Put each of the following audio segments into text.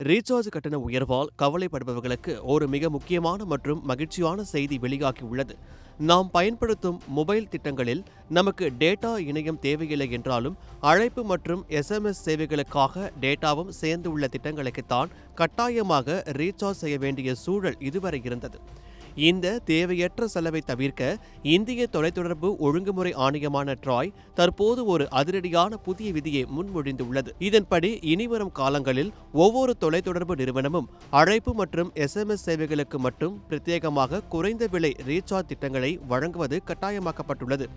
Recharge கட்டண உயர்வால் கவலைப்படுபவர்களுக்கு ஒரு மிக முக்கியமான மற்றும் மகிழ்ச்சியான செய்தி வெளியாகியுள்ளது. நாம் பயன்படுத்தும் மொபைல் திட்டங்களில் நமக்கு டேட்டா இணையம் தேவையில்லை என்றாலும் அழைப்பு மற்றும் SMS சேவைகளுக்காக டேட்டாவும் சேர்ந்து உள்ள திட்டங்களுக்குத்தான் கட்டாயமாக ரீசார்ஜ் செய்ய வேண்டிய சூழல் இதுவரை இருந்தது. இந்த தேவையற்ற செலவை தவிர்க்க இந்திய தொலைத்தொடர்பு ஒழுங்குமுறை ஆணையமான ட்ராய் தற்போது ஒரு அதிரடியான புதிய விதியை முன்மொழிந்துள்ளது. இதன்படி இனிவரும் காலங்களில் ஒவ்வொரு தொலைத்தொடர்பு நிறுவனமும் அழைப்பு மற்றும் SMS சேவைகளுக்கு மட்டும் பிரத்யேகமாக குறைந்த விலை ரீசார்ஜ் திட்டங்களை வழங்குவது கட்டாயமாக்கப்பட்டுள்ளது.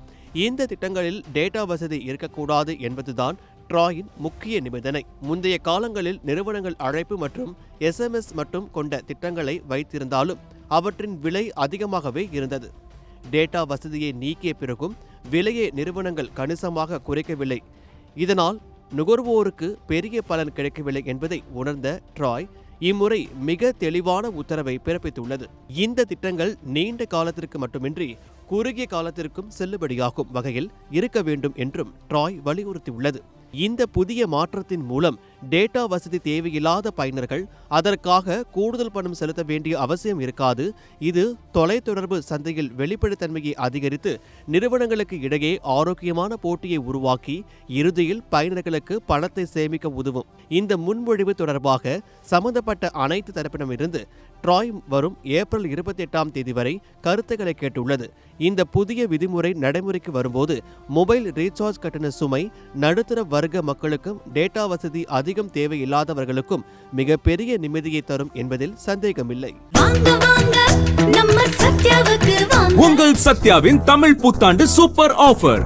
இந்த திட்டங்களில் டேட்டா வசதி இருக்கக்கூடாது என்பதுதான் ட்ராயின் முக்கிய நிபந்தனை. முந்தைய காலங்களில் நிறுவனங்கள் அழைப்பு மற்றும் SMS மட்டும் கொண்ட திட்டங்களை வைத்திருந்தாலும் அவற்றின் விலை அதிகமாகவே இருந்தது. டேட்டா வசதியை நீக்கிய பிறகும் விலையை நிறுவனங்கள் கணிசமாக குறைக்கவில்லை. இதனால் நுகர்வோருக்கு பெரிய பலன் கிடைக்கவில்லை என்பதை உணர்ந்த ட்ராய் இம்முறை மிக தெளிவான உத்தரவை பிறப்பித்துள்ளது. இந்த திட்டங்கள் நீண்ட காலத்திற்கு மட்டுமின்றி குறுகிய காலத்திற்கும் செல்லுபடியாகும் வகையில் இருக்க வேண்டும் என்றும் ட்ராய் வலியுறுத்தியுள்ளது. இந்த புதிய மாற்றத்தின் மூலம் டேட்டா வசதி தேவையில்லாத பயனர்கள் அதற்காக கூடுதல் பணம் செலுத்த வேண்டிய அவசியம் இருக்காது. இது தொலைத்தொடர்பு சந்தையில் வெளிப்படைத்தன்மையை அதிகரித்து நிறுவனங்களுக்கு இடையே ஆரோக்கியமான போட்டியை உருவாக்கி இறுதியில் பயனர்களுக்கு பணத்தை சேமிக்க உதவும். இந்த முன்மொழிவு தொடர்பாக சம்பந்தப்பட்ட அனைத்து தரப்பிடமிருந்து ட்ராய் வரும் ஏப்ரல் 28 வரை கருத்துக்களை கேட்டுள்ளது. இந்த புதிய விதிமுறை நடைமுறைக்கு வரும்போது மொபைல் ரீசார்ஜ் கட்டண சுமை நடுத்தர வர்க்க மக்களுக்கும் டேட்டா வசதி அதிகம் தேவையில்லாதவர்களுக்கும் மிகப்பெரிய நிம்மதியை தரும் என்பதில் சந்தேகமில்லை. உங்கள் சத்யாவின் தமிழ் புத்தாண்டு சூப்பர் ஆஃபர்